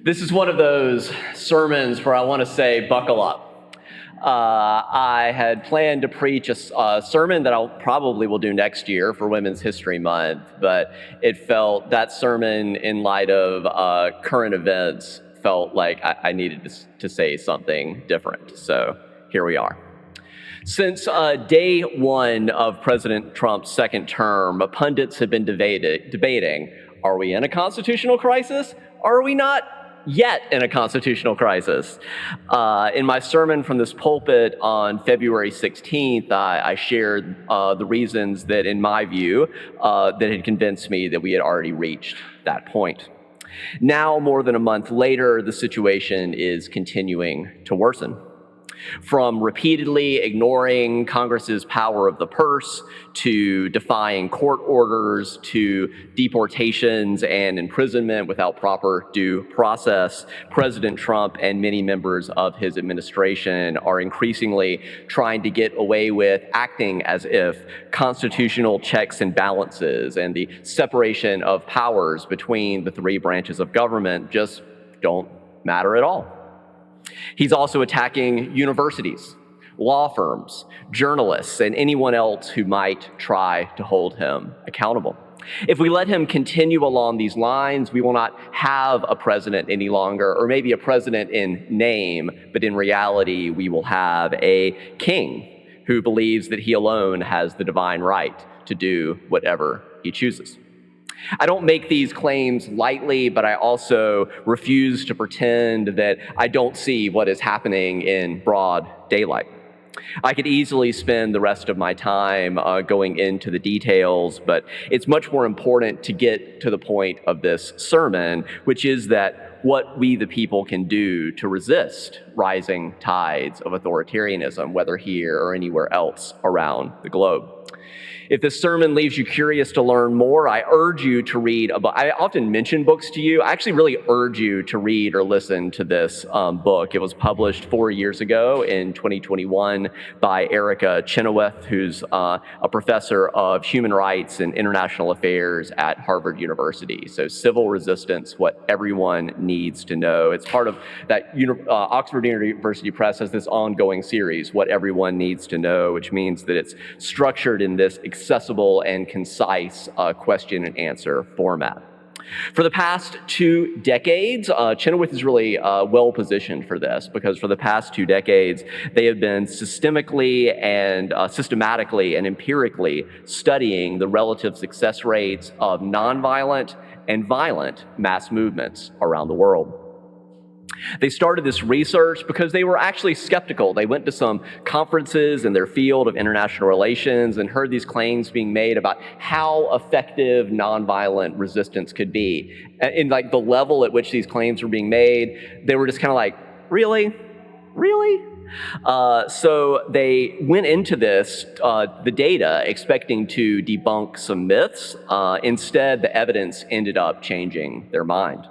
This is one of those sermons where I want to say, buckle up. I had planned to preach a sermon that I probably will do next year for Women's History Month, but it felt that sermon, in light of current events, felt like I needed to say something different. So here we are. Since day one of President Trump's second term, pundits have been debating, are we in a constitutional crisis, or are we not yet in a constitutional crisis? In my sermon from this pulpit on February 16th, I shared the reasons that, in my view, that had convinced me that we had already reached that point. Now, more than a month later, the situation is continuing to worsen. From repeatedly ignoring Congress's power of the purse, to defying court orders, to deportations and imprisonment without proper due process, President Trump and many members of his administration are increasingly trying to get away with acting as if constitutional checks and balances and the separation of powers between the three branches of government just don't matter at all. He's also attacking universities, law firms, journalists, and anyone else who might try to hold him accountable. If we let him continue along these lines, we will not have a president any longer, or maybe a president in name, but in reality, we will have a king who believes that he alone has the divine right to do whatever he chooses. I don't make these claims lightly, but I also refuse to pretend that I don't see what is happening in broad daylight. I could easily spend the rest of my time going into the details, but it's much more important to get to the point of this sermon, which is that what we the people can do to resist rising tides of authoritarianism, whether here or anywhere else around the globe. If this sermon leaves you curious to learn more, I urge you to read a book. I often mention books to you. I actually really urge you to read or listen to this book. It was published 4 years ago in 2021 by Erica Chenoweth, who's a professor of human rights and international affairs at Harvard University. So Civil Resistance, What Everyone Needs to Know. It's part of that Oxford University Press has this ongoing series, What Everyone Needs to Know, which means that it's structured in this accessible and concise question and answer format. For the past 2 decades, Chenoweth is really well positioned for this, because for the past 2 decades, they have been systematically and empirically studying the relative success rates of nonviolent and violent mass movements around the world. They started this research because they were actually skeptical. They went to some conferences in their field of international relations and heard these claims being made about how effective nonviolent resistance could be. And like the level at which these claims were being made, they were just kind of like, really? Really? So they went into this, the data, expecting to debunk some myths. Instead, the evidence ended up changing their mind.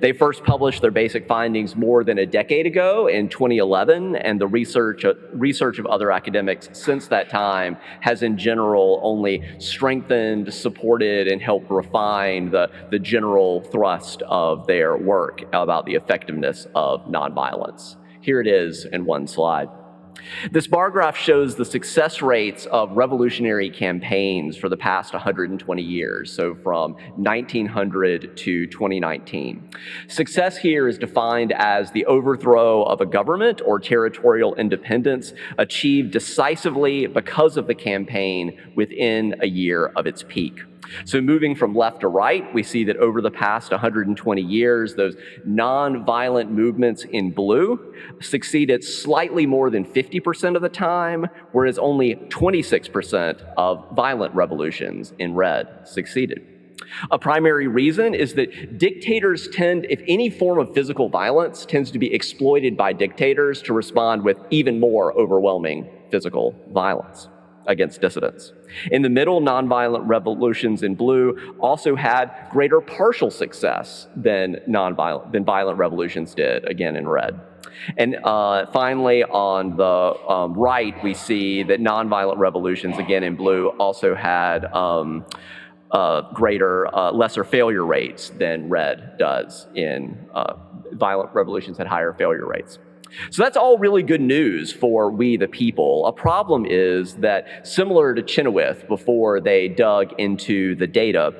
They first published their basic findings more than a decade ago in 2011, and the research of other academics since that time has in general only strengthened, supported, and helped refine the general thrust of their work about the effectiveness of nonviolence. Here it is in one slide. This bar graph shows the success rates of revolutionary campaigns for the past 120 years, so from 1900 to 2019. Success here is defined as the overthrow of a government or territorial independence achieved decisively because of the campaign within a year of its peak. So moving from left to right, we see that over the past 120 years, those nonviolent movements in blue succeeded slightly more than 50% of the time, whereas only 26% of violent revolutions in red succeeded. A primary reason is that dictators tend, if any form of physical violence tends to be exploited by dictators to respond with even more overwhelming physical violence against dissidents. In the middle, nonviolent revolutions in blue also had greater partial success than violent revolutions did, again in red. And finally, on the right, we see that nonviolent revolutions, again in blue, also had lesser failure rates than red does in violent revolutions had higher failure rates. So that's all really good news for we the people. A problem is that, similar to Chenoweth before they dug into the data,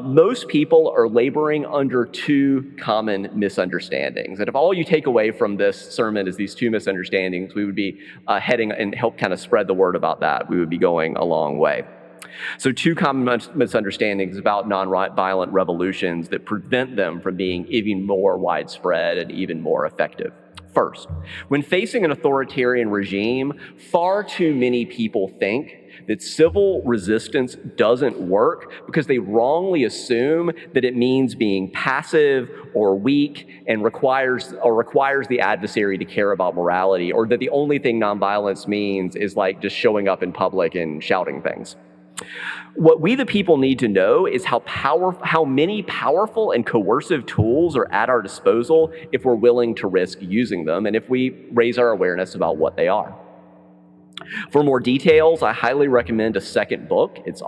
most people are laboring under two common misunderstandings. And if all you take away from this sermon is these two misunderstandings, we would be heading and help kind of spread the word about that. We would be going a long way. So two common misunderstandings about nonviolent revolutions that prevent them from being even more widespread and even more effective. First, when facing an authoritarian regime, far too many people think that civil resistance doesn't work because they wrongly assume that it means being passive or weak and requires the adversary to care about morality, or that the only thing nonviolence means is like just showing up in public and shouting things. What we the people need to know is how many powerful and coercive tools are at our disposal if we're willing to risk using them, and if we raise our awareness about what they are. For more details, I highly recommend a second book. It's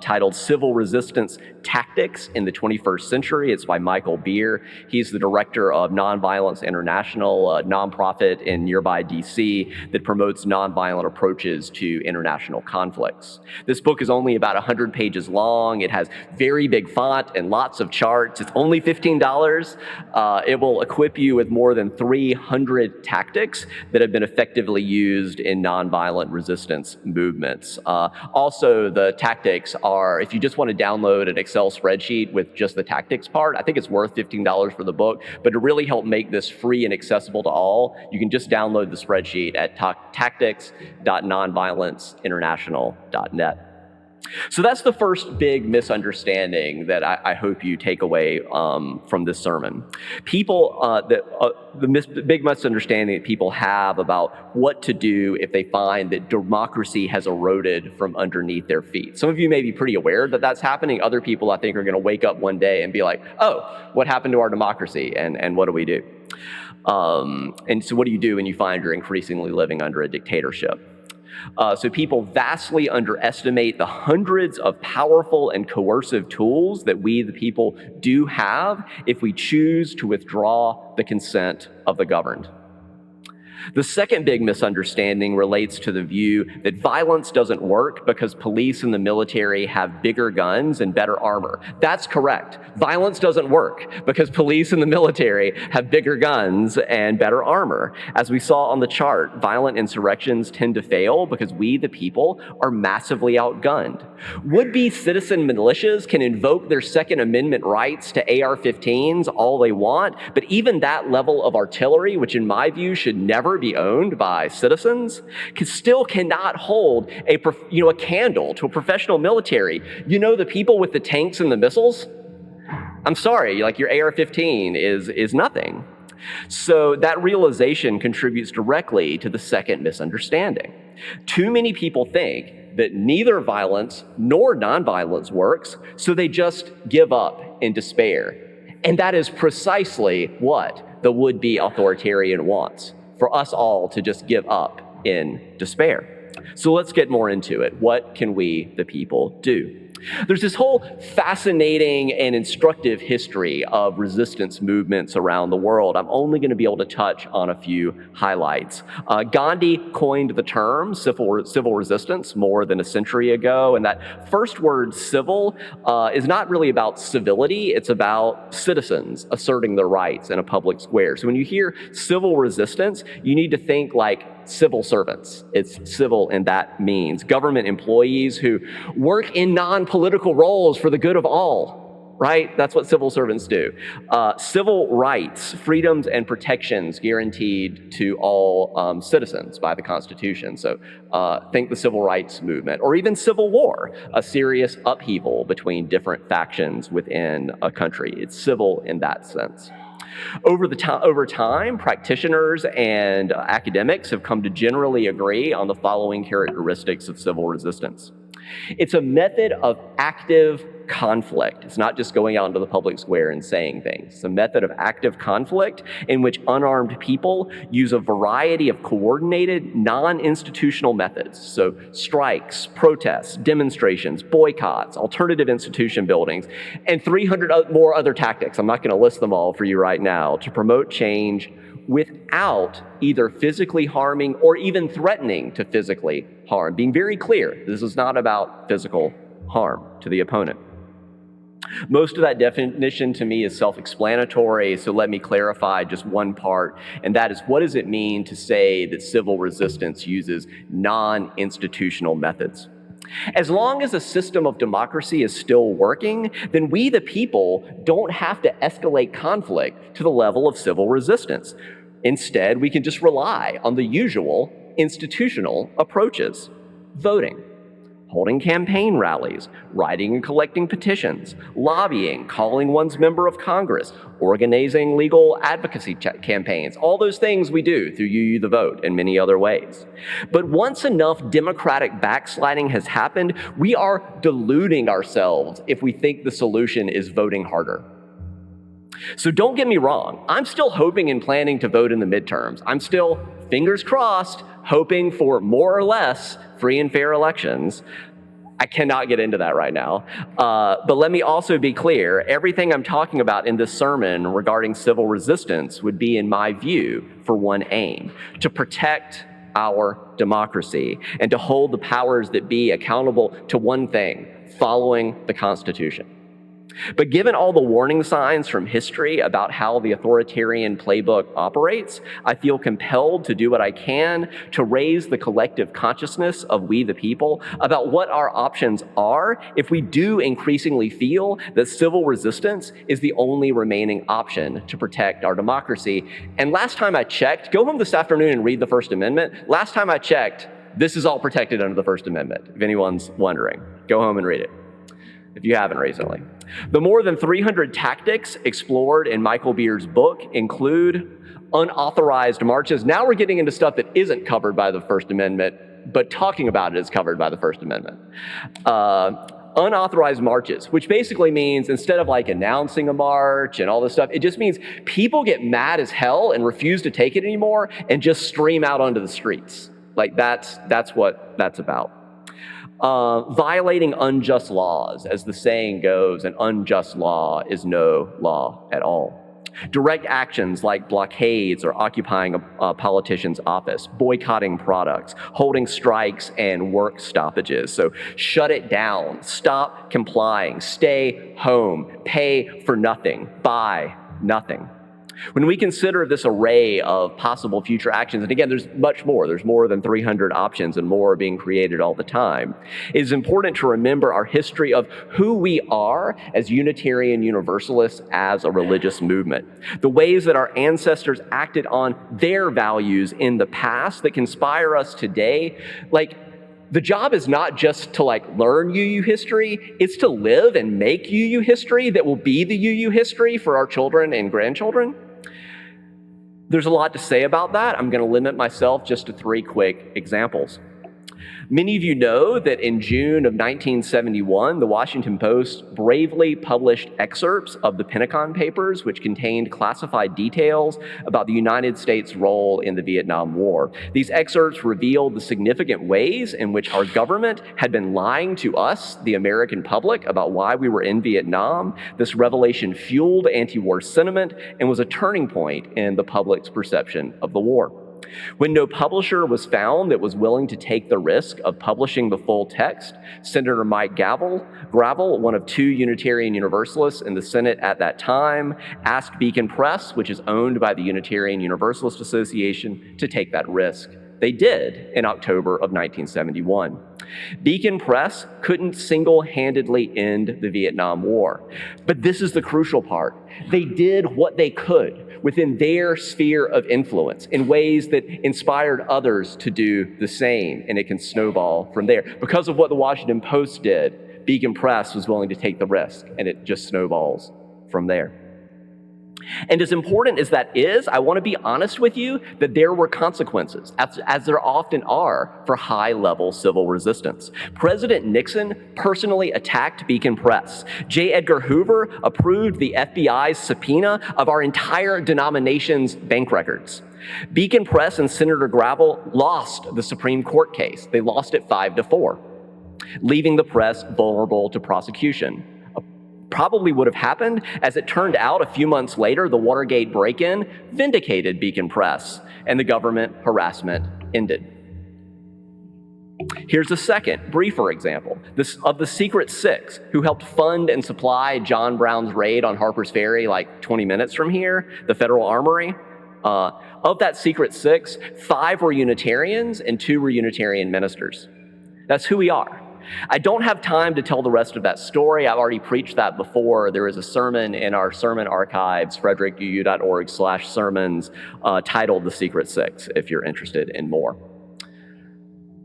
titled Civil Resistance Tactics in the 21st Century. It's by Michael Beer. He's the director of Nonviolence International, a nonprofit in nearby DC that promotes nonviolent approaches to international conflicts. This book is only about 100 pages long. It has very big font and lots of charts. It's only $15. It will equip you with more than 300 tactics that have been effectively used in nonviolent resistance movements. Also, the tactics are, if you just want to download an Excel spreadsheet with just the tactics part, I think it's worth $15 for the book, but to really help make this free and accessible to all, you can just download the spreadsheet at tactics.nonviolenceinternational.net. So that's the first big misunderstanding that I hope you take away from this sermon. The big misunderstanding that people have about what to do if they find that democracy has eroded from underneath their feet. Some of you may be pretty aware that that's happening. Other people, I think, are going to wake up one day and be like, oh, what happened to our democracy, and what do we do? And so what do you do when you find you're increasingly living under a dictatorship? So people vastly underestimate the hundreds of powerful and coercive tools that we, the people, do have if we choose to withdraw the consent of the governed. The second big misunderstanding relates to the view that violence doesn't work because police and the military have bigger guns and better armor. That's correct. Violence doesn't work because police and the military have bigger guns and better armor. As we saw on the chart, violent insurrections tend to fail because we, the people, are massively outgunned. Would-be citizen militias can invoke their Second Amendment rights to AR-15s all they want, but even that level of artillery, which in my view should never be owned by citizens, still cannot hold a candle to a professional military. You know, the people with the tanks and the missiles? I'm sorry, like your AR-15 is nothing. So that realization contributes directly to the second misunderstanding. Too many people think that neither violence nor nonviolence works, so they just give up in despair. And that is precisely what the would-be authoritarian wants, for us all to just give up in despair. So let's get more into it. What can we, the people, do? There's this whole fascinating and instructive history of resistance movements around the world. I'm only going to be able to touch on a few highlights. Gandhi coined the term civil resistance more than a century ago, and that first word, civil, is not really about civility. It's about citizens asserting their rights in a public square. So when you hear civil resistance, you need to think like civil servants. It's civil in that means. Government employees who work in non-political roles for the good of all, right? That's what civil servants do. Civil rights, freedoms and protections guaranteed to all citizens by the Constitution. So think the civil rights movement, or even civil war, a serious upheaval between different factions within a country. It's civil in that sense. Over time, practitioners and academics have come to generally agree on the following characteristics of civil resistance. It's a method of active conflict. It's not just going out into the public square and saying things. It's a method of active conflict in which unarmed people use a variety of coordinated, non-institutional methods. So strikes, protests, demonstrations, boycotts, alternative institution buildings, and 300 more other tactics. I'm not going to list them all for you right now, to promote change without either physically harming or even threatening to physically harm. Being very clear, this is not about physical harm to the opponent. Most of that definition to me is self-explanatory, so let me clarify just one part, and that is, what does it mean to say that civil resistance uses non-institutional methods? As long as a system of democracy is still working, then we, the people, don't have to escalate conflict to the level of civil resistance. Instead, we can just rely on the usual institutional approaches: voting, holding campaign rallies, writing and collecting petitions, lobbying, calling one's member of Congress, organizing legal advocacy campaigns, all those things we do through UU the Vote and many other ways. But once enough democratic backsliding has happened, we are deluding ourselves if we think the solution is voting harder. So don't get me wrong, I'm still hoping and planning to vote in the midterms. I'm still, fingers crossed, hoping for more or less free and fair elections. I cannot get into that right now. But let me also be clear, everything I'm talking about in this sermon regarding civil resistance would be, in my view, for one aim: to protect our democracy and to hold the powers that be accountable to one thing: following the Constitution. But given all the warning signs from history about how the authoritarian playbook operates, I feel compelled to do what I can to raise the collective consciousness of we the people about what our options are if we do increasingly feel that civil resistance is the only remaining option to protect our democracy. And last time I checked, go home this afternoon and read the First Amendment. Last time I checked, this is all protected under the First Amendment, if anyone's wondering. Go home and read it, if you haven't recently. The more than 300 tactics explored in Michael Beer's book include unauthorized marches. Now we're getting into stuff that isn't covered by the First Amendment, but talking about it is covered by the First Amendment. Unauthorized marches, which basically means, instead of like announcing a march and all this stuff, it just means people get mad as hell and refuse to take it anymore and just stream out onto the streets. Like that's what that's about. Violating unjust laws. As the saying goes, an unjust law is no law at all. Direct actions like blockades or occupying a politician's office, boycotting products, holding strikes and work stoppages. So shut it down, stop complying, stay home, pay for nothing, buy nothing. When we consider this array of possible future actions, and again, there's much more, there's more than 300 options and more are being created all the time, it is important to remember our history of who we are as Unitarian Universalists as a religious movement. The ways that our ancestors acted on their values in the past that conspire us today. Like, the job is not just to learn UU history, it's to live and make UU history that will be the UU history for our children and grandchildren. There's a lot to say about that. I'm going to limit myself just to 3 quick examples. Many of you know that in June of 1971, the Washington Post bravely published excerpts of the Pentagon Papers, which contained classified details about the United States' role in the Vietnam War. These excerpts revealed the significant ways in which our government had been lying to us, the American public, about why we were in Vietnam. This revelation fueled anti-war sentiment and was a turning point in the public's perception of the war. When no publisher was found that was willing to take the risk of publishing the full text, Senator Mike Gravel, one of 2 Unitarian Universalists in the Senate at that time, asked Beacon Press, which is owned by the Unitarian Universalist Association, to take that risk. They did in October of 1971. Beacon Press couldn't single-handedly end the Vietnam War. But this is the crucial part. They did what they could within their sphere of influence in ways that inspired others to do the same, and it can snowball from there. Because of what the Washington Post did, Beacon Press was willing to take the risk, and it just snowballs from there. And as important as that is, I want to be honest with you that there were consequences, as there often are for high-level civil resistance. President Nixon personally attacked Beacon Press. J. Edgar Hoover approved the FBI's subpoena of our entire denomination's bank records. Beacon Press and Senator Gravel lost the Supreme Court case. They lost it 5-4, leaving the press vulnerable to prosecution. Probably would have happened. As it turned out, a few months later, the Watergate break-in vindicated Beacon Press, and the government harassment ended. Here's a second, briefer example of the Secret Six, who helped fund and supply John Brown's raid on Harper's Ferry, like 20 minutes from here, the Federal Armory. Of that Secret Six, 5 were Unitarians and 2 were Unitarian ministers. That's who we are. I don't have time to tell the rest of that story. I've already preached that before. There is a sermon in our sermon archives, frederickuu.org/sermons, titled The Secret Six, if you're interested in more.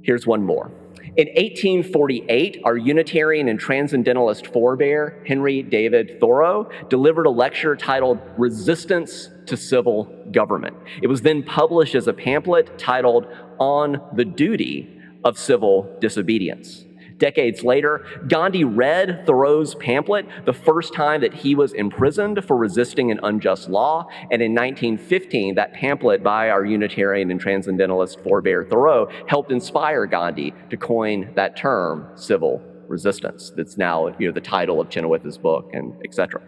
Here's one more. In 1848, our Unitarian and Transcendentalist forebear, Henry David Thoreau, delivered a lecture titled Resistance to Civil Government. It was then published as a pamphlet titled On the Duty of Civil Disobedience. Decades later, Gandhi read Thoreau's pamphlet the first time that he was imprisoned for resisting an unjust law, and in 1915, that pamphlet by our Unitarian and Transcendentalist forebear Thoreau helped inspire Gandhi to coin that term, civil resistance. That's now, the title of Chenoweth's book, and etc.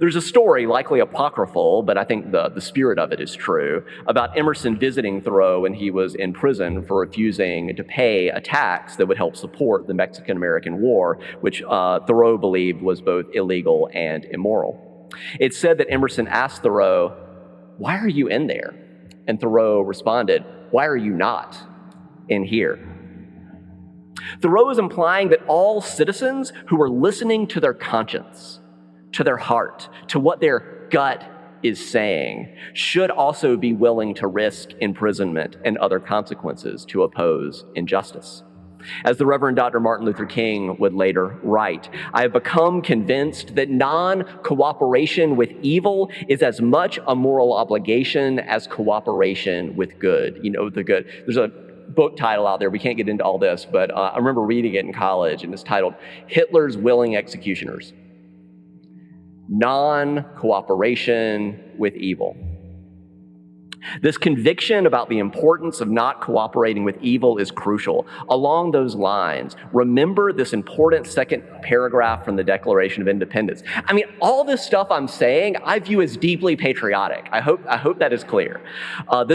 There's a story, likely apocryphal, but I think the spirit of it is true, about Emerson visiting Thoreau when he was in prison for refusing to pay a tax that would help support the Mexican-American War, which Thoreau believed was both illegal and immoral. It's said that Emerson asked Thoreau, "Why are you in there?" And Thoreau responded, "Why are you not in here?" Thoreau is implying that all citizens who are listening to their conscience, to their heart, to what their gut is saying, should also be willing to risk imprisonment and other consequences to oppose injustice. As the Reverend Dr. Martin Luther King would later write, "I have become convinced that non-cooperation with evil is as much a moral obligation as cooperation with good." The good. There's a book title out there, we can't get into all this, but I remember reading it in college, and it's titled Hitler's Willing Executioners. Non-cooperation with evil. This conviction about the importance of not cooperating with evil is crucial. Along those lines, remember this important second paragraph from the Declaration of Independence. All this stuff I'm saying, I view as deeply patriotic. I hope that is clear. I'm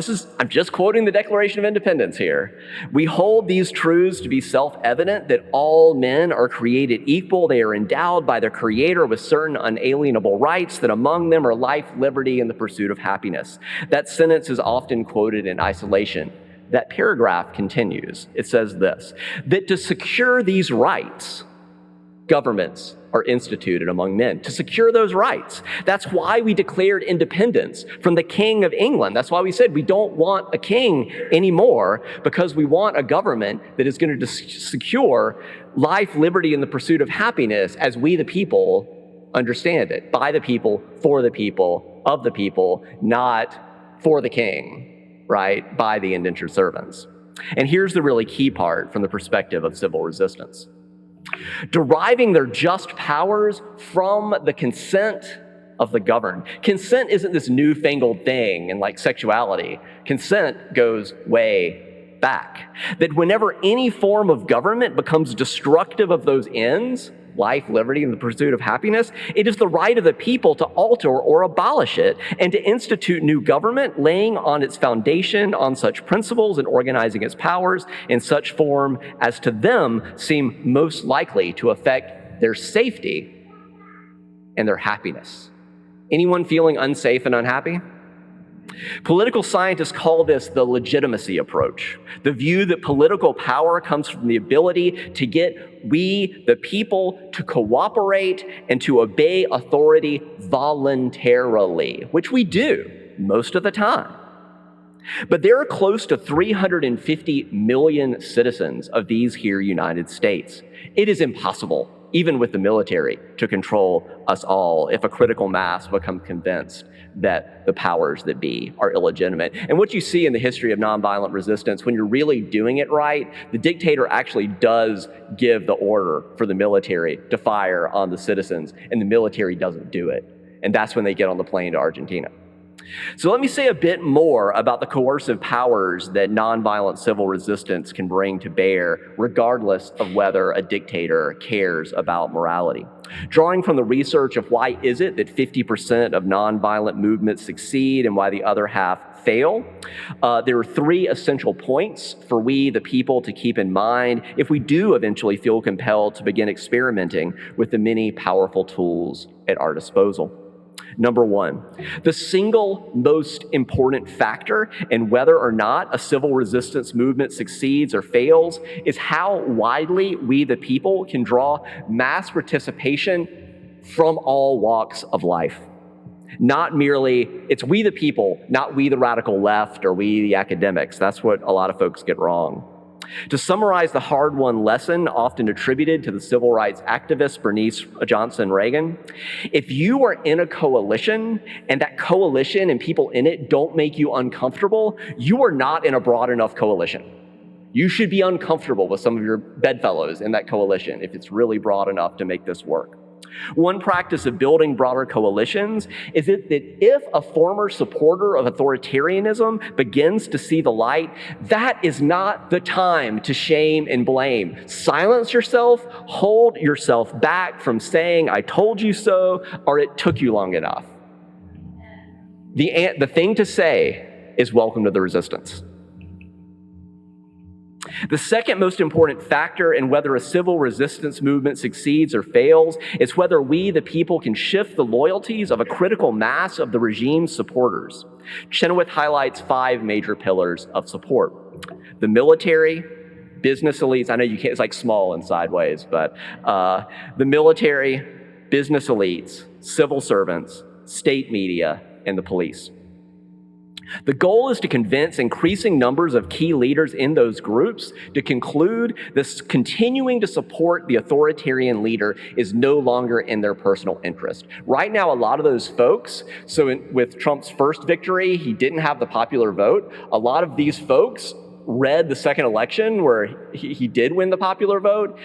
just quoting the Declaration of Independence here. "We hold these truths to be self-evident, that all men are created equal. They are endowed by their Creator with certain unalienable rights, that among them are life, liberty, and the pursuit of happiness." That sentence is often quoted in isolation. That paragraph continues. It says this, that to secure these rights, governments are instituted among men. To secure those rights. That's why we declared independence from the King of England. That's why we said we don't want a king anymore, because we want a government that is going to secure life, liberty, and the pursuit of happiness as we the people understand it. By the people, for the people, of the people, not for the king, right? By the indentured servants. And here's the really key part from the perspective of civil resistance. Deriving their just powers from the consent of the governed. Consent isn't this newfangled thing in like sexuality. Consent goes way back. That whenever any form of government becomes destructive of those ends, life, liberty, and the pursuit of happiness, it is the right of the people to alter or abolish it and to institute new government, laying on its foundation on such principles and organizing its powers in such form as to them seem most likely to affect their safety and their happiness. Anyone feeling unsafe and unhappy? Political scientists call this the legitimacy approach, the view that political power comes from the ability to get we, the people, to cooperate and to obey authority voluntarily, which we do most of the time. But there are close to 350 million citizens of these here United States. It is impossible even with the military, to control us all if a critical mass becomes convinced that the powers that be are illegitimate. And what you see in the history of nonviolent resistance, when you're really doing it right, the dictator actually does give the order for the military to fire on the citizens, and the military doesn't do it. And that's when they get on the plane to Argentina. So let me say a bit more about the coercive powers that nonviolent civil resistance can bring to bear, regardless of whether a dictator cares about morality. Drawing from the research of why is it that 50% of nonviolent movements succeed and why the other half fail, there are three essential points for we, the people, to keep in mind if we do eventually feel compelled to begin experimenting with the many powerful tools at our disposal. Number one, the single most important factor in whether or not a civil resistance movement succeeds or fails is how widely we, the people, can draw mass participation from all walks of life. Not merely, it's we the people, not we the radical left or we the academics. That's what a lot of folks get wrong. To summarize the hard-won lesson often attributed to the civil rights activist Bernice Johnson Reagan, if you are in a coalition and that coalition and people in it don't make you uncomfortable, you are not in a broad enough coalition. You should be uncomfortable with some of your bedfellows in that coalition if it's really broad enough to make this work. One practice of building broader coalitions is that if a former supporter of authoritarianism begins to see the light, that is not the time to shame and blame. Silence yourself, hold yourself back from saying, I told you so, or it took you long enough. The thing to say is welcome to the resistance. The second most important factor in whether a civil resistance movement succeeds or fails is whether we, the people, can shift the loyalties of a critical mass of the regime's supporters. Chenoweth highlights 5 major pillars of support: the military, business elites. I know you can't, it's like small and sideways, but the military, business elites, civil servants, state media, and the police. The goal is to convince increasing numbers of key leaders in those groups to conclude this continuing to support the authoritarian leader is no longer in their personal interest. Right now, a lot of those folks, with Trump's first victory, he didn't have the popular vote. A lot of these folks read the second election where he did win the popular vote.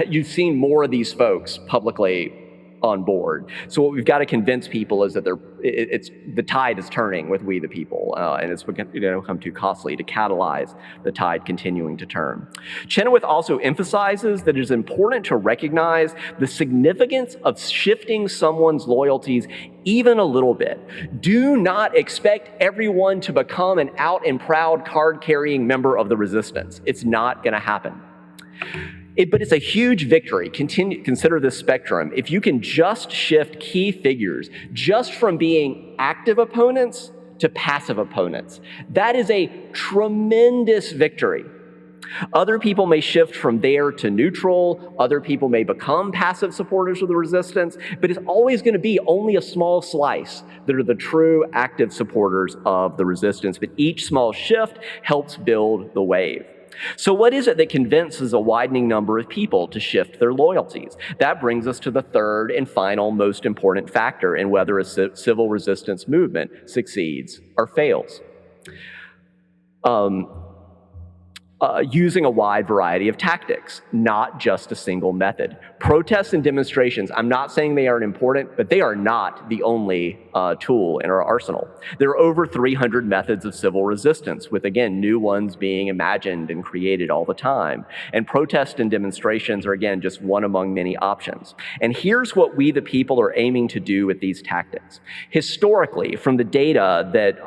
You've seen more of these folks publicly on board. So what we've got to convince people is that the tide is turning with we the people, and it's become too costly to catalyze the tide continuing to turn. Chenoweth also emphasizes that it is important to recognize the significance of shifting someone's loyalties even a little bit. Do not expect everyone to become an out and proud card-carrying member of the resistance. It's not going to happen. But it's a huge victory. Consider this spectrum. If you can just shift key figures just from being active opponents to passive opponents, that is a tremendous victory. Other people may shift from there to neutral. Other people may become passive supporters of the resistance, but it's always going to be only a small slice that are the true active supporters of the resistance. But each small shift helps build the wave. So what is it that convinces a widening number of people to shift their loyalties? That brings us to the third and final most important factor in whether a civil resistance movement succeeds or fails. Using a wide variety of tactics, not just a single method. Protests and demonstrations, I'm not saying they aren't important, but they are not the only tool in our arsenal. There are over 300 methods of civil resistance, with, again, new ones being imagined and created all the time. And protests and demonstrations are, again, just one among many options. And here's what we, the people, are aiming to do with these tactics. Historically, from the data that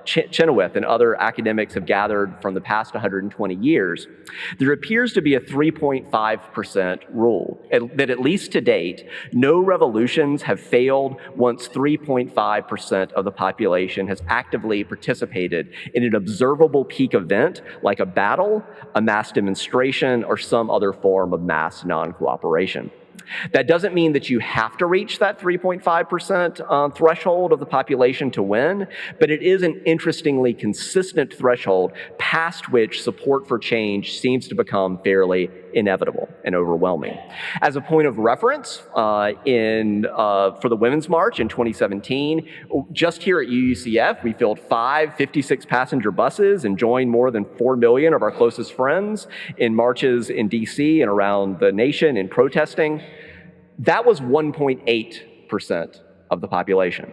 Chenoweth and other academics have gathered from the past 120 years, there appears to be a 3.5% rule, that at least to date, no revolutions have failed once 3.5% of the population has actively participated in an observable peak event like a battle, a mass demonstration, or some other form of mass non-cooperation. That doesn't mean that you have to reach that 3.5% threshold of the population to win, but it is an interestingly consistent threshold past which support for change seems to become fairly inevitable and overwhelming. As a point of reference, for the Women's March in 2017, just here at UUCF, we filled 5 56-passenger buses and joined more than 4 million of our closest friends in marches in DC and around the nation in protesting. That was 1.8% of the population,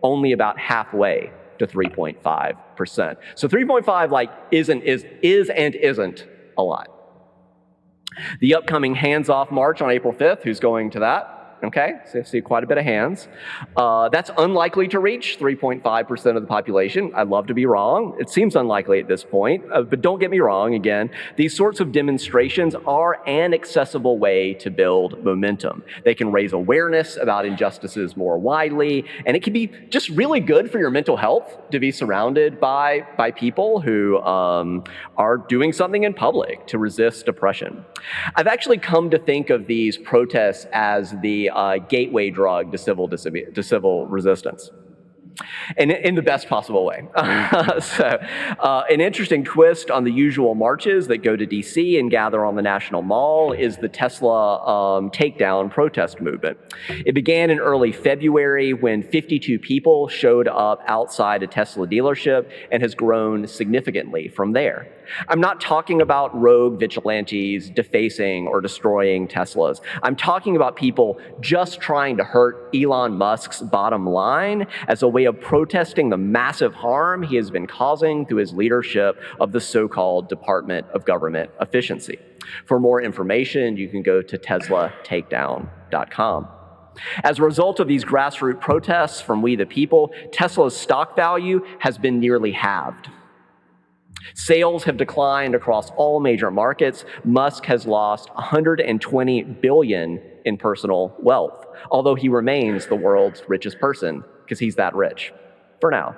only about halfway to 3.5%. So 3.5 is and isn't a lot. The upcoming Hands Off March on April 5th, who's going to that? Okay, so you see quite a bit of hands. That's unlikely to reach 3.5% of the population. I'd love to be wrong. It seems unlikely at this point, but don't get me wrong, again, these sorts of demonstrations are an accessible way to build momentum. They can raise awareness about injustices more widely, and it can be just really good for your mental health to be surrounded by people who are doing something in public to resist oppression. I've actually come to think of these protests as the gateway drug to civil resistance, and in the best possible way. An interesting twist on the usual marches that go to DC and gather on the National Mall is the Tesla takedown protest movement. It began in early February when 52 people showed up outside a Tesla dealership and has grown significantly from there. I'm not talking about rogue vigilantes defacing or destroying Teslas. I'm talking about people just trying to hurt Elon Musk's bottom line as a way of protesting the massive harm he has been causing through his leadership of the so-called Department of Government Efficiency. For more information, you can go to teslatakedown.com. As a result of these grassroots protests from we the people, Tesla's stock value has been nearly halved. Sales have declined across all major markets. Musk has lost $120 billion in personal wealth, although he remains the world's richest person because he's that rich, for now.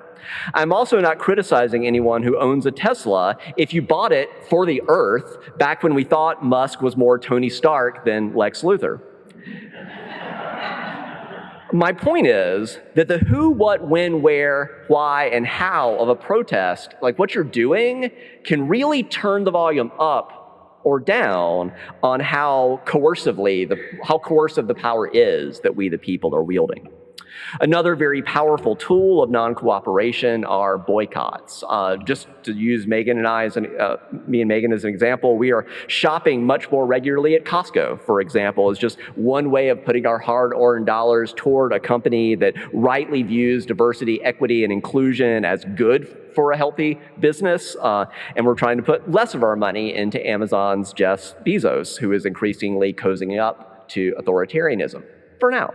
I'm also not criticizing anyone who owns a Tesla if you bought it for the Earth back when we thought Musk was more Tony Stark than Lex Luthor. My point is that the who, what, when, where, why, and how of a protest, like what you're doing, can really turn the volume up or down on how coercive the power is that we the people are wielding. Another very powerful tool of non-cooperation are boycotts. Just to use me and Megan as an example, we are shopping much more regularly at Costco, for example, is just one way of putting our hard-earned dollars toward a company that rightly views diversity, equity, and inclusion as good for a healthy business. And we're trying to put less of our money into Amazon's Jeff Bezos, who is increasingly cozying up to authoritarianism, for now.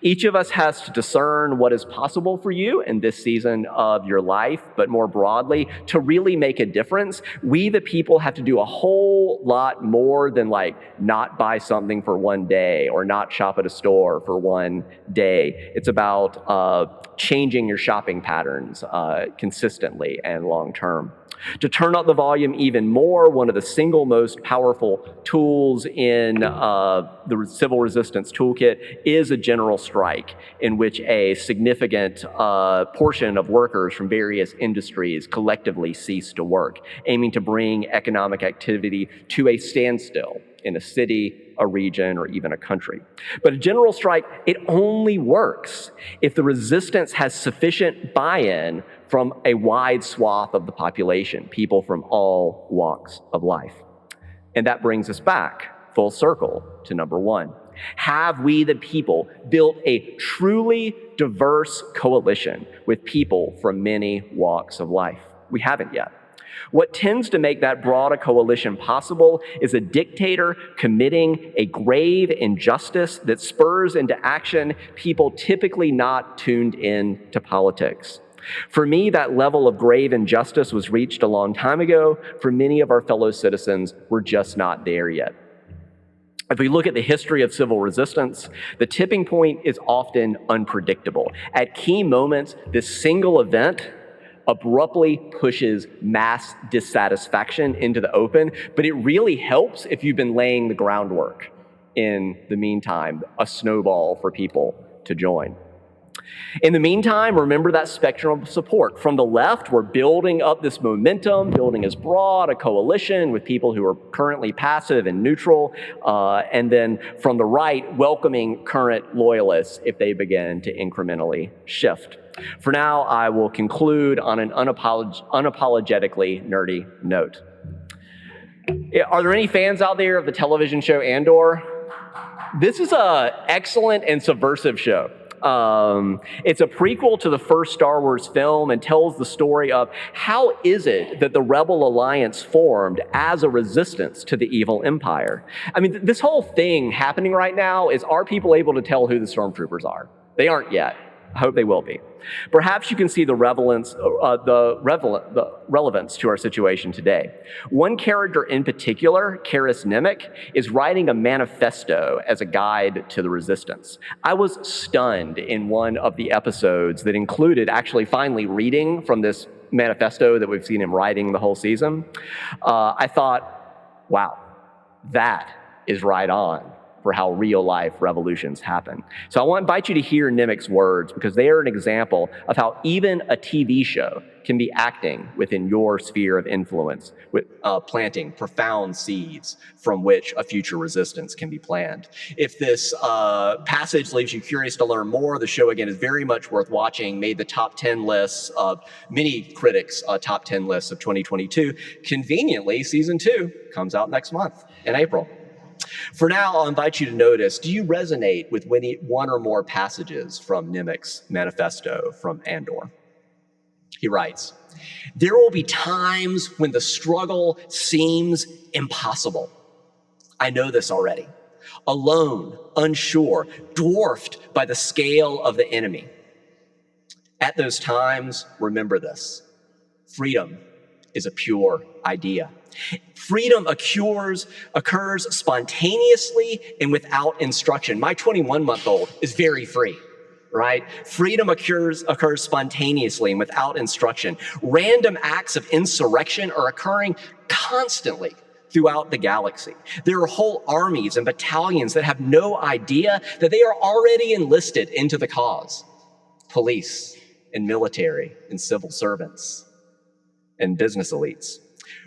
Each of us has to discern what is possible for you in this season of your life, but more broadly, to really make a difference, we the people have to do a whole lot more than not buy something for one day or not shop at a store for one day. It's about changing your shopping patterns consistently and long term. To turn up the volume even more, one of the single most powerful tools in the civil resistance toolkit is a general strike, in which a significant portion of workers from various industries collectively cease to work, aiming to bring economic activity to a standstill in a city, a region, or even a country. But a general strike, it only works if the resistance has sufficient buy-in from a wide swath of the population, people from all walks of life. And that brings us back full circle to number one. Have we, the people, built a truly diverse coalition with people from many walks of life? We haven't yet. What tends to make that broad a coalition possible is a dictator committing a grave injustice that spurs into action people typically not tuned in to politics. For me, that level of grave injustice was reached a long time ago. For many of our fellow citizens, we're just not there yet. If we look at the history of civil resistance, the tipping point is often unpredictable. At key moments, this single event abruptly pushes mass dissatisfaction into the open, but it really helps if you've been laying the groundwork in the meantime, a snowball for people to join. In the meantime, remember that spectrum of support. From the left, we're building up this momentum, building as broad a coalition with people who are currently passive and neutral, and then from the right, welcoming current loyalists if they begin to incrementally shift. For now, I will conclude on an unapologetically nerdy note. Are there any fans out there of the television show Andor? This is an excellent and subversive show. It's a prequel to the first Star Wars film and tells the story of how is it that the Rebel Alliance formed as a resistance to the evil empire. I mean, this whole thing happening right now is, are people able to tell who the stormtroopers are? They aren't yet. I hope they will be. Perhaps you can see the relevance to our situation today. One character in particular, Karis Nemec, is writing a manifesto as a guide to the resistance. I was stunned in one of the episodes that included actually finally reading from this manifesto that we've seen him writing the whole season. I thought, wow, that is right on for how real-life revolutions happen. So I want to invite you to hear Nemec's words, because they are an example of how even a TV show can be acting within your sphere of influence, with planting profound seeds from which a future resistance can be planned. If this passage leaves you curious to learn more, the show, again, is very much worth watching, made the top 10 lists of many critics' top 10 lists of 2022. Conveniently, season 2 comes out next month in April. For now, I'll invite you to notice, do you resonate with one or more passages from Nemec's manifesto from Andor? He writes, "There will be times when the struggle seems impossible. I know this already. Alone, unsure, dwarfed by the scale of the enemy. At those times, remember this: freedom is a pure idea. Freedom occurs spontaneously and without instruction." My 21-month-old is very free, right? Freedom occurs spontaneously and without instruction. Random acts of insurrection are occurring constantly throughout the galaxy. There are whole armies and battalions that have no idea that they are already enlisted into the cause. Police and military and civil servants and business elites.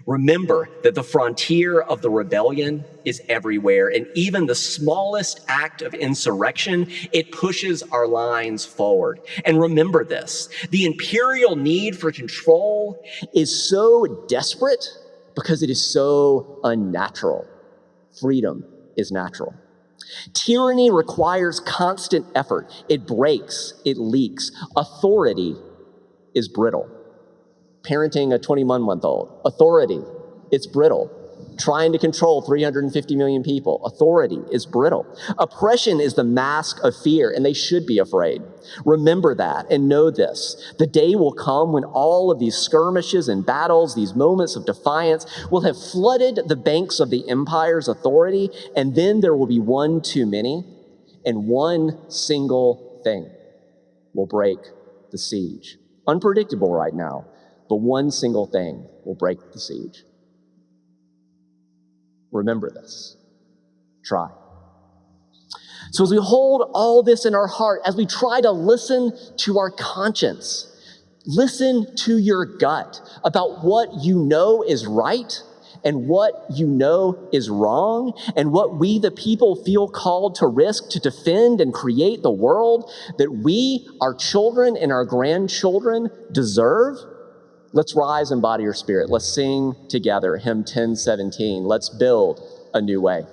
Remember that the frontier of the rebellion is everywhere, and even the smallest act of insurrection, it pushes our lines forward. And remember this: the imperial need for control is so desperate because it is so unnatural. Freedom is natural. Tyranny requires constant effort. It breaks, it leaks. Authority is brittle. Parenting a 21-month-old. Authority, it's brittle. Trying to control 350 million people. Authority is brittle. Oppression is the mask of fear, and they should be afraid. Remember that and know this: the day will come when all of these skirmishes and battles, these moments of defiance, will have flooded the banks of the empire's authority, and then there will be one too many, and one single thing will break the siege. Unpredictable right now, but one single thing will break the siege. Remember this. Try. So as we hold all this in our heart, as we try to listen to our conscience, listen to your gut about what you know is right and what you know is wrong, and what we, the people, feel called to risk to defend and create the world that we, our children, and our grandchildren deserve. Let's rise and embody your spirit. Let's sing together hymn 1017. Let's build a new way.